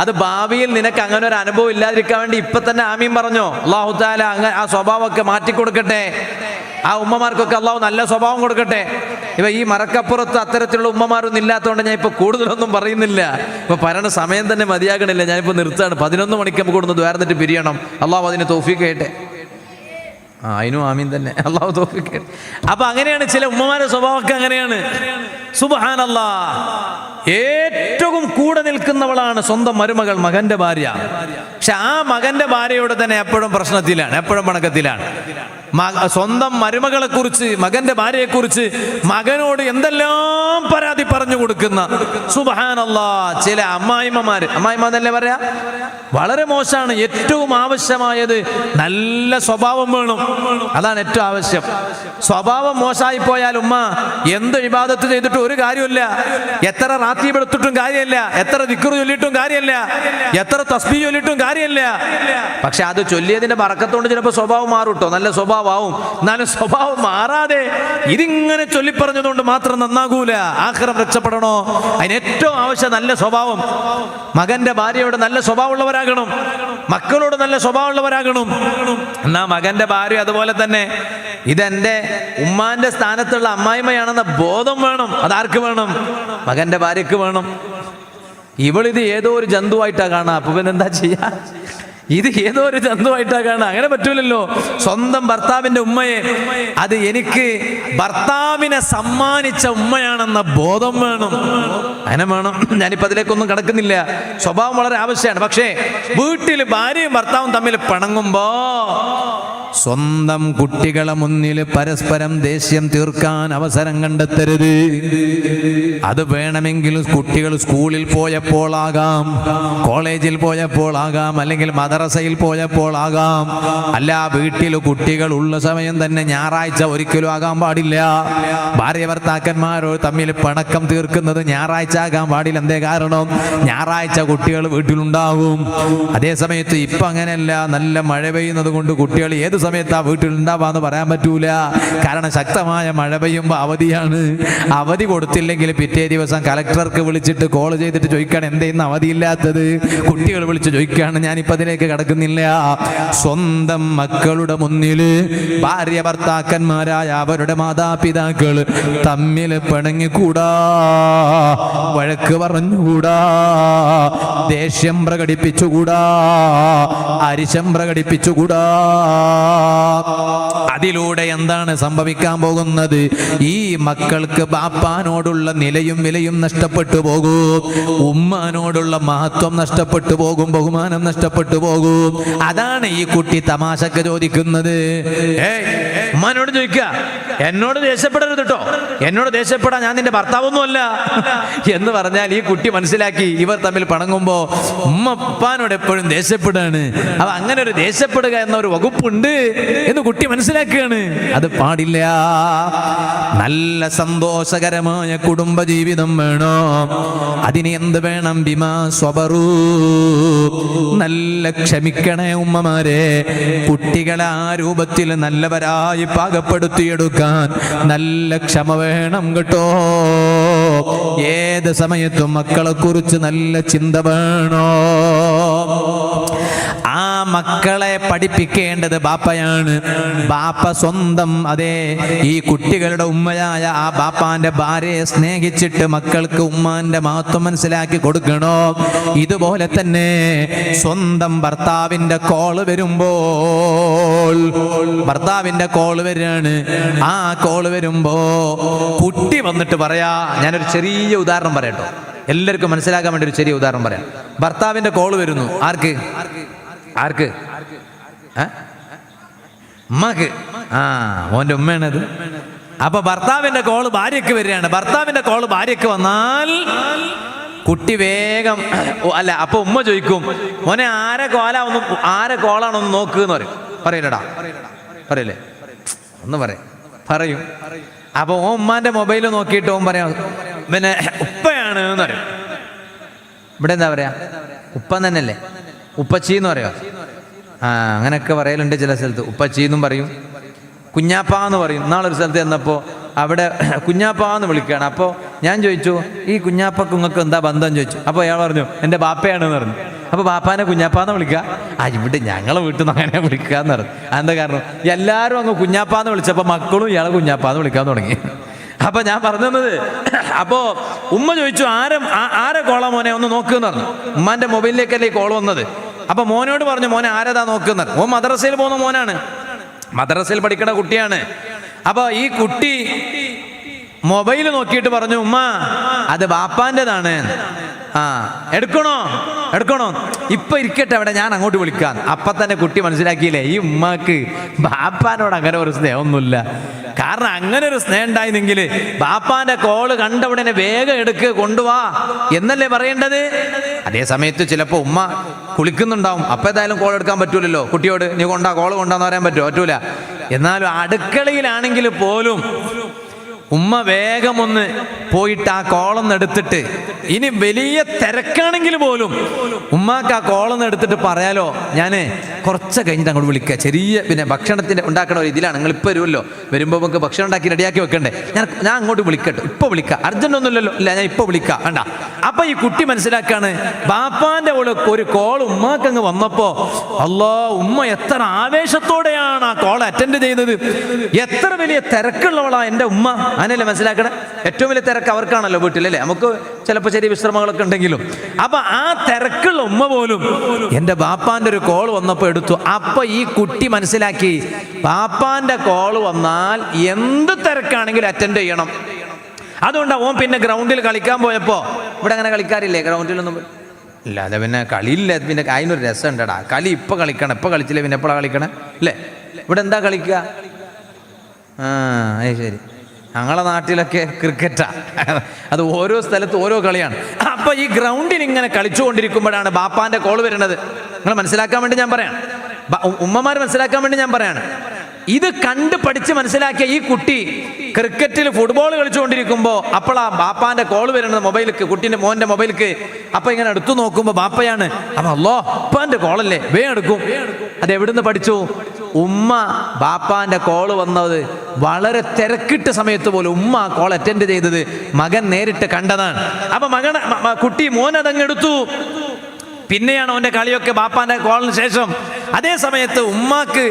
അത് ഭാവിയിൽ നിനക്ക് അങ്ങനെ ഒരു അനുഭവം ഇല്ലാതിരിക്കാൻ വേണ്ടി ഇപ്പൊ തന്നെ ആമീൻ പറഞ്ഞോ. അല്ലാഹു തആല ആ സ്വഭാവമൊക്കെ മാറ്റിക്കൊടുക്കട്ടെ. ആ ഉമ്മമാർക്കൊക്കെ അല്ലാഹു നല്ല സ്വഭാവം കൊടുക്കട്ടെ. ഇപ്പൊ ഈ മറക്കപ്പുറത്ത് അത്തരത്തിലുള്ള ഉമ്മമാരൊന്നും ഇല്ലാത്തതുകൊണ്ട് ഞാൻ ഇപ്പൊ കൂടുതലൊന്നും പറയുന്നില്ല. ഇപ്പൊ പറയണ സമയം തന്നെ മതിയാകണില്ല. ഞാനിപ്പോ നിർത്തുകയാണ്. 11 മണിക്ക് നമുക്ക് കൊടുന്ന് വേർന്നിട്ട് പിരിയണം. അല്ലാഹു അതിന് തൗഫീഖ് ചെയ്യട്ടെ. അതിനും ആമീൻ തന്നെ. അല്ലാഹു തൗഫീഖ് ചെയ്യട്ടെ. അപ്പൊ അങ്ങനെയാണ് ചില ഉമ്മമാരുടെ സ്വഭാവമൊക്കെ അങ്ങനെയാണ്. സുബ്ഹാനല്ലാഹ്, ഏറ്റവും കൂടെ നിൽക്കുന്നവളാണ് സ്വന്തം മരുമകൾ, മകന്റെ ഭാര്യ. പക്ഷെ ആ മകന്റെ ഭാര്യയോട് തന്നെ എപ്പോഴും പ്രശ്നത്തിലാണ്, എപ്പോഴും പണക്കത്തിലാണ്. സ്വന്തം മരുമകളെ കുറിച്ച്, മകന്റെ ഭാര്യയെ കുറിച്ച് മകനോട് എന്തെല്ലാം പരാതി പറഞ്ഞു കൊടുക്കുന്ന സുബ്ഹാനല്ലാഹ് ചില അമ്മായിമ്മമാര്. അമ്മായിമ്മ എന്നല്ലേ പറയാ? വളരെ മോശമാണ്. ഏറ്റവും ആവശ്യമായത് നല്ല സ്വഭാവം വേണം. അതാണ് ഏറ്റവും ആവശ്യം. സ്വഭാവം മോശമായി പോയാൽ ഉമ്മ എന്ത് ഇബാദത്ത് ചെയ്തിട്ടും ഒരു കാര്യമില്ല. എത്ര റാത്തീബ് എടുത്തിട്ടും കാര്യമില്ല, എത്ര ദിക്ർ ചൊല്ലിയിട്ടും കാര്യമില്ല, എത്ര തസ്ബീഹ് ചൊല്ലിയിട്ടും കാര്യമില്ല. പക്ഷെ അത് ചൊല്ലിയതിന്റെ ബറക്കത്തോണ്ട് ചിലപ്പോൾ സ്വഭാവം മാറും കേട്ടോ, നല്ല സ്വഭാവമാവും. എന്നാലും സ്വഭാവം മാറാതെ ഇതിങ്ങനെ ചൊല്ലിപ്പറഞ്ഞതുകൊണ്ട് മാത്രം നന്നാകൂല. ആഖിറം രക്ഷപ്പെടണോ, അതിന് ഏറ്റവും ആവശ്യം നല്ല സ്വഭാവം. മകന്റെ ഭാര്യയോട് നല്ല സ്വഭാവമുള്ളവരാകണം, മക്കളോട് നല്ല സ്വഭാവമുള്ളവരാകണം. എന്നാ മകന്റെ ഭാര്യ അതുപോലെ തന്നെ ഇതെന്റെ ഉമ്മാന്റെ സ്ഥാനത്തുള്ള അമ്മായിമ്മയാണെന്ന ബോധം വേണം. അതാർക്ക് വേണം? മകന്റെ ഭാര്യക്ക് വേണം. ഇവളിത് ഏതോ ഒരു ജന്തുവായിട്ടാ കാണാ. അപ്പൊ പിന്നെ എന്താ ചെയ്യാ? ഇത് ഏതോ ഒരു ജന്തുവായിട്ടാ കാണാ. അങ്ങനെ പറ്റൂലല്ലോ. സ്വന്തം ഭർത്താവിന്റെ ഉമ്മയെ, അത് എനിക്ക് ഭർത്താവിനെ സമ്മാനിച്ച ഉമ്മയാണെന്ന ബോധം വേണം. അങ്ങനെ വേണം. ഞാനിപ്പോ അതിലേക്കൊന്നും കടക്കുന്നില്ല. സ്വഭാവം വളരെ ആവശ്യമാണ്. പക്ഷേ വീട്ടിൽ ഭാര്യയും ഭർത്താവും തമ്മിൽ പിണങ്ങുമ്പോ സ്വന്തം കുട്ടികളെ മുന്നിൽ പരസ്പരം ദേഷ്യം തീർക്കാൻ അവസരം കണ്ടെത്തരുത്. അത് വേണമെങ്കിൽ കുട്ടികൾ സ്കൂളിൽ പോയപ്പോളാകാം, കോളേജിൽ പോയപ്പോളാകാം, അല്ലെങ്കിൽ മദ്രസയിൽ പോയപ്പോളാകാം. അല്ല, വീട്ടിൽ കുട്ടികൾ ഉള്ള സമയം തന്നെ ഞായറാഴ്ച ഒരിക്കലും ആകാൻ പാടില്ല. ഭാര്യ ഭർത്താക്കന്മാരോ തമ്മിൽ പിണക്കം തീർക്കുന്നത് ഞായറാഴ്ച ആകാൻ പാടില്ല. എന്തേ കാരണം? ഞായറാഴ്ച കുട്ടികൾ വീട്ടിലുണ്ടാവും. അതേ സമയത്ത് ഇപ്പൊ അങ്ങനെയല്ല. നല്ല മഴ പെയ്യുന്നത് കൊണ്ട് കുട്ടികൾ ഏത് സമയത്ത് ആ വീട്ടിലുണ്ടാവാന്ന് പറയാൻ പറ്റൂല. കാരണം ശക്തമായ മഴ പെയ്യുമ്പോൾ അവധിയാണ്. അവധി കൊടുത്തില്ലെങ്കിൽ പിറ്റേ ദിവസം കലക്ടർക്ക് വിളിച്ചിട്ട് കോൾ ചെയ്തിട്ട് ചോദിക്കാണ് എന്തേന്ന് അവധിയില്ലാത്തത്. കുട്ടികൾ വിളിച്ച് ചോദിക്കാണ്. ഞാനിപ്പോൾ അതിലേക്ക് കടക്കുന്നില്ല. സ്വന്തം മക്കളുടെ മുന്നില് ഭാര്യ ഭർത്താക്കന്മാരായ അവരുടെ മാതാപിതാക്കൾ തമ്മിൽ പിണങ്ങിക്കൂടാ, വഴക്ക് പറഞ്ഞുകൂടാ, ദേഷ്യം പ്രകടിപ്പിച്ചുകൂടാ, അരിശം പ്രകടിപ്പിച്ചുകൂടാ. അതിലൂടെ എന്താണ് സംഭവിക്കാൻ പോകുന്നത്? ഈ മക്കൾക്ക് ബാപ്പാനോടുള്ള നിലയും വിലയും നഷ്ടപ്പെട്ടു പോകും, ഉമ്മാനോടുള്ള മഹത്വം നഷ്ടപ്പെട്ടു പോകും, ബഹുമാനം നഷ്ടപ്പെട്ടു പോകും. അതാണ് ഈ കുട്ടി തമാശക്ക് ചോദിക്കുന്നത്. ഉമ്മാനോട് ചോദിക്കുക, എന്നോട് ദേഷ്യപ്പെടരുത് കേട്ടോ, എന്നോട് ദേഷ്യപ്പെടാൻ ഞാൻ നിന്റെ ഭർത്താവൊന്നുമല്ല എന്ന് പറഞ്ഞാൽ ഈ കുട്ടി മനസ്സിലാക്കി ഇവർ തമ്മിൽ പണങ്ങുമ്പോ ഉമ്മ ഉപ്പാനോട് എപ്പോഴും ദേഷ്യപ്പെടാണ്. അപ്പൊ അങ്ങനെ ഒരു ദേഷ്യപ്പെടുക എന്ന ഒരു വകുപ്പുണ്ട് എന്ന് കുട്ടി മനസ്സിലാക്കുകയാണ്. അത് പാടില്ല. നല്ല സന്തോഷകരമായ കുടുംബജീവിതം വേണോ? അതിന് എന്ത് വേണം? ബിമാ സ്വബറു, നല്ല ക്ഷമിക്കണേ ഉമ്മമാരെ. കുട്ടികളെ ആ രൂപത്തിൽ നല്ലവരായി പാകപ്പെടുത്തിയെടുക്കാൻ നല്ല ക്ഷമ വേണം കേട്ടോ. ഏത് സമയത്തും മക്കളെ കുറിച്ച് നല്ല ചിന്ത വേണോ. ആ മക്കളെ പഠിപ്പിക്കേണ്ടത് ബാപ്പയാണ്. ബാപ്പ സ്വന്തം ഈ കുട്ടികളുടെ ഉമ്മയായ ആ ബാപ്പാന്റെ ഭാര്യയെ സ്നേഹിച്ചിട്ട് മക്കൾക്ക് ഉമ്മാന്റെ മഹത്വം മനസ്സിലാക്കി കൊടുക്കണോ. ഇതുപോലെ തന്നെ സ്വന്തം ഭർത്താവിന്റെ കോള് വരുമ്പോൾ, ഭർത്താവിന്റെ കോള് വരികയാണ്, ആ കോള് വരുമ്പോ കുട്ടി വന്നിട്ട് പറയാ, ഞാനൊരു ചെറിയ ഉദാഹരണം പറയട്ടോ, എല്ലാവർക്കും മനസ്സിലാക്കാൻ വേണ്ടി ഒരു ചെറിയ ഉദാഹരണം പറയാം. ഭർത്താവിന്റെ കോള് വരുന്നു. ആർക്ക്? ഉമ്മക്ക്. ഓന്റെ ഉമ്മയാണത്. അപ്പൊ ഭർത്താവിന്റെ കോള് ഭാര്യക്ക് വരികയാണ്. ഭർത്താവിന്റെ കോള് ഭാര്യക്ക് വന്നാൽ കുട്ടി വേഗം അപ്പൊ ഉമ്മ ചോദിക്കും, മോനെ ആരെ കോളാണൊന്ന് നോക്കുന്ന് പറയില്ലടാ, പറയില്ലേ? ഒന്ന് പറയും. അപ്പൊ ഉമ്മാന്റെ മൊബൈൽ നോക്കിയിട്ട് ഓൻ പറയാം, പിന്നെ ഉപ്പയാണ് എന്ന് പറയും. ഇവിടെ എന്താ പറയാ? ഉപ്പ തന്നെയല്ലേ, ഉപ്പച്ചി എന്ന് പറയാ. അങ്ങനെയൊക്കെ പറയലുണ്ട് ചില സ്ഥലത്ത്. ഉപ്പച്ചി എന്നും പറയും, കുഞ്ഞാപ്പാന്ന് പറയും. നാളൊരു സ്ഥലത്ത് ചെന്നപ്പോൾ അവിടെ കുഞ്ഞാപ്പാന്ന് വിളിക്കുകയാണ്. അപ്പോൾ ഞാൻ ചോദിച്ചു, ഈ കുഞ്ഞാപ്പക്ക് നിങ്ങൾക്ക് എന്താ ബന്ധം ചോദിച്ചു. അപ്പോൾ അയാൾ പറഞ്ഞു, എൻ്റെ ബാപ്പയാണെന്ന് പറഞ്ഞു. അപ്പോൾ ബാപ്പാനെ കുഞ്ഞാപ്പാന്ന് വിളിക്കുക. ഇവിടെ ഞങ്ങളെ വീട്ടിൽ നിന്ന് അങ്ങനെ വിളിക്കുക എന്ന് പറഞ്ഞു. അതെന്താ കാരണം? എല്ലാവരും അങ്ങ് കുഞ്ഞാപ്പാന്ന് വിളിച്ചപ്പോൾ മക്കളും ഇയാളെ കുഞ്ഞാപ്പാന്ന് വിളിക്കാൻ തുടങ്ങി. അപ്പൊ ഞാൻ പറഞ്ഞു തന്നത്, അപ്പോ ഉമ്മ ചോദിച്ചു, ആരെ കോളാ മോനെ ഒന്ന് നോക്കുമെന്ന് പറഞ്ഞു. ഉമ്മാന്റെ മൊബൈലിലേക്കല്ലേ ഈ കോൾ വന്നത്. അപ്പൊ മോനോട് പറഞ്ഞു, മോനെ ആരതാ നോക്കുന്നത്? ഓ മദ്രസയിൽ പോകുന്ന മോനാണ്, മദ്രസയിൽ പഠിക്കുന്ന കുട്ടിയാണ്. അപ്പൊ ഈ കുട്ടി മൊബൈൽ നോക്കിയിട്ട് പറഞ്ഞു, ഉമ്മ അത് ബാപ്പാൻ്റെതാണ്. എടുക്കണോ? ഇപ്പൊ ഇരിക്കട്ടെ അവിടെ, ഞാൻ അങ്ങോട്ട് വിളിക്കാം. അപ്പൊ തന്നെ കുട്ടി മനസ്സിലാക്കിയില്ലേ, ഈ ഉമ്മാക്ക് ബാപ്പാനോട് അങ്ങനെ ഒരു സ്നേഹമൊന്നുമില്ല. കാരണം അങ്ങനെ ഒരു സ്നേഹം ഉണ്ടായിരുന്നെങ്കിൽ ബാപ്പാന്റെ കോള് കണ്ട ഉടനെ വേഗം എടുക്ക്, കൊണ്ടുവാ എന്നല്ലേ പറയേണ്ടത്. അതേ സമയത്ത് ചിലപ്പോ ഉമ്മ കുളിക്കുന്നുണ്ടാവും. അപ്പൊ ഏതായാലും കോൾ എടുക്കാൻ പറ്റൂലല്ലോ കുട്ടിയോട്, നീ കോള് കൊണ്ടാന്ന് പറയാൻ പറ്റൂല. എന്നാലും അടുക്കളയിലാണെങ്കിൽ പോലും ഉമ്മ വേഗം ഒന്ന് പോയിട്ട് ആ കോളൊന്ന് എടുത്തിട്ട്, ഇനി വലിയ തിരക്കാണെങ്കിൽ പോലും ഉമ്മാക്ക് ആ കോളൊന്ന് എടുത്തിട്ട് പറയാലോ, ഞാൻ കുറച്ച് കഴിഞ്ഞിട്ട് അങ്ങോട്ട് വിളിക്കുക, ചെറിയ പിന്നെ ഭക്ഷണത്തിന്റെ ഉണ്ടാക്കണ ഒരു ഇതിലാണ്, നിങ്ങൾ ഇപ്പൊ വരുമല്ലോ, വരുമ്പോൾ നമുക്ക് ഭക്ഷണം ഉണ്ടാക്കി റെഡിയാക്കി വെക്കണ്ടേ, ഞാൻ അങ്ങോട്ട് വിളിക്കട്ടെ, ഇപ്പൊ വിളിക്കാം, അർജന്റ് ഒന്നുമില്ലല്ലോ, ഇല്ല ഞാൻ ഇപ്പൊ വിളിക്കാം വേണ്ട. അപ്പൊ ഈ കുട്ടി മനസ്സിലാക്കാണ്, ബാപ്പാന്റെ ഒരു കോൾ ഉമ്മാക്ക് അങ്ങ് വന്നപ്പോ, അല്ലാ ഉമ്മ എത്ര ആവേശത്തോടെയാണ് ആ കോൾ അറ്റൻഡ് ചെയ്യുന്നത്, എത്ര വലിയ തിരക്കുള്ളവളാ എൻ്റെ ഉമ്മ. അങ്ങനെയല്ലേ മനസ്സിലാക്കണേ? ഏറ്റവും വലിയ തിരക്ക് അവർക്കാണല്ലോ വീട്ടിലല്ലേ, നമുക്ക് ചിലപ്പോൾ ചെറിയ വിശ്രമങ്ങളൊക്കെ ഉണ്ടെങ്കിലും. അപ്പൊ ആ തിരക്കുള്ള ഉമ്മ പോലും എൻ്റെ ബാപ്പാന്റെ ഒരു കോൾ വന്നപ്പോൾ എടുത്തു. അപ്പൊ ഈ കുട്ടി മനസ്സിലാക്കി, ബാപ്പാന്റെ കോൾ വന്നാൽ എന്ത് തിരക്കാണെങ്കിലും അറ്റൻഡ് ചെയ്യണം. അതുകൊണ്ടാണ് ഓൻ പിന്നെ ഗ്രൗണ്ടിൽ കളിക്കാൻ പോയപ്പോ, ഇവിടെ അങ്ങനെ കളിക്കാറില്ലേ ഗ്രൗണ്ടിലൊന്നും ഇല്ല, അതെ പിന്നെ കളിയില്ല, പിന്നെ അതിനൊരു രസം ഉണ്ടടാ, കളി ഇപ്പൊ കളിക്കണം, ഇപ്പൊ കളിച്ചില്ലേ പിന്നെ എപ്പോഴാണ് കളിക്കണം അല്ലേ? ഇവിടെ എന്താ കളിക്കുക? ശരി, ഞങ്ങളെ നാട്ടിലൊക്കെ ക്രിക്കറ്റാ, അത് ഓരോ സ്ഥലത്ത് ഓരോ കളിയാണ്. അപ്പൊ ഈ ഗ്രൗണ്ടിൽ ഇങ്ങനെ കളിച്ചുകൊണ്ടിരിക്കുമ്പോഴാണ് ബാപ്പാന്റെ കോള് വരുന്നത്. നിങ്ങൾ മനസ്സിലാക്കാൻ വേണ്ടി ഞാൻ പറയാണ്, ഉമ്മമാർ മനസ്സിലാക്കാൻ വേണ്ടി ഞാൻ പറയാണ്. ഇത് കണ്ട് പഠിച്ച് മനസ്സിലാക്കിയ ഈ കുട്ടി ക്രിക്കറ്റിൽ ഫുട്ബോൾ കളിച്ചുകൊണ്ടിരിക്കുമ്പോൾ അപ്പോഴാ ബാപ്പാന്റെ കോള് വരുന്നത് മൊബൈലിക്ക്, കുട്ടീൻ്റെ മോൻ്റെ മൊബൈലിക്ക്. അപ്പൊ ഇങ്ങനെ എടുത്തു നോക്കുമ്പോൾ ബാപ്പയാണ്. അപ്പൊ അല്ലോ അപ്പാന്റെ കോളല്ലേ, വേഗം എടുക്കും. അത് എവിടുന്ന് പഠിച്ചു? ഉമ്മ ബാപ്പാന്റെ കോള് വന്നത് വളരെ തിരക്കിട്ട സമയത്ത് പോലും ഉമ്മ കോൾ അറ്റൻഡ് ചെയ്തത് മകൻ നേരിട്ട് കണ്ടതാണ്. അപ്പൊ കുട്ടി മോൻ അതങ്ങെടുത്തു. പിന്നെയാണ് അവന്റെ കളിയൊക്കെ ബാപ്പാന്റെ കോളിന് ശേഷം. അതേ സമയത്ത് ഉമ്മാക്ക്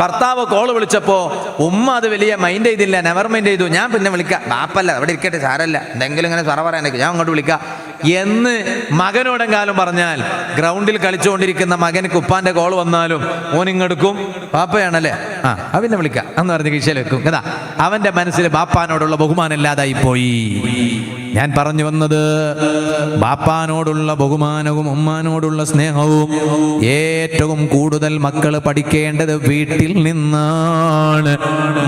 ഭർത്താവ് കോള് വിളിച്ചപ്പോ ഉമ്മ അത് വലിയ മൈൻഡ് ചെയ്തില്ല, നെവർ മൈൻഡ് ചെയ്തു. ഞാൻ പിന്നെ വിളിക്കാം, ബാപ്പല്ല അവിടെ ഇരിക്കട്ടെ, സാരല്ല, എന്തെങ്കിലും ഇങ്ങനെ പറ പറയാനൊക്കെ ഞാൻ അങ്ങോട്ട് വിളിക്കാം എന്ന് മകനോടെങ്കാലും പറഞ്ഞാൽ ഗ്രൗണ്ടിൽ കളിച്ചുകൊണ്ടിരിക്കുന്ന മകന് ഉപ്പാന്റെ കോൾ വന്നാലും ഓൻ ഇങ്ങെടുക്കും, പാപ്പയാണല്ലേ, അവനെ വിളിക്കാം എന്ന് പറഞ്ഞ് കീശയിൽ വെക്കും. കേട്ടാ, അവന്റെ മനസ്സിൽ ബാപ്പാനോടുള്ള ബഹുമാനം ഇല്ലാതായി പോയി. ഞാൻ പറഞ്ഞു വന്നത്, ബാപ്പാനോടുള്ള ബഹുമാനവും ഉമ്മാനോടുള്ള സ്നേഹവും ഏറ്റവും കൂടുതൽ മക്കൾ പഠിക്കേണ്ടത് വീട്ടിൽ നിന്നാണ്,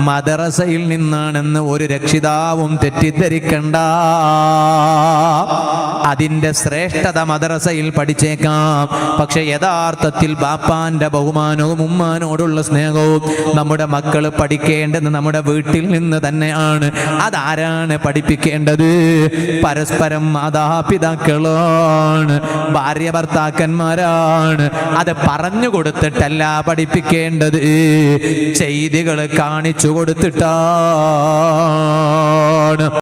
മദ്രസയിൽ നിന്നാണെന്ന് ഒരു രക്ഷിതാവും തെറ്റിദ്ധരിക്കണ്ട. അതിൻ്റെ ശ്രേഷ്ഠത മദ്രസയിൽ പഠിച്ചേക്കാം, പക്ഷെ യഥാർത്ഥത്തിൽ ബാപ്പാന്റെ ബഹുമാനവും ഉമ്മാനോടുള്ള സ്നേഹവും നമ്മുടെ മക്കൾ പഠിക്കേണ്ടത് നമ്മുടെ വീട്ടിൽ നിന്ന് തന്നെയാണ്. അതാരാണ് പഠിപ്പിക്കേണ്ടത്? പരസ്പരം മാതാപിതാക്കളാണ്, ഭാര്യ ഭർത്താക്കന്മാരാണ്. അത് പറഞ്ഞു കൊടുത്തിട്ടല്ല പഠിപ്പിക്കേണ്ടത്, ചെയ്തികൾ കാണിച്ചു കൊടുത്തിട്ടാണ്.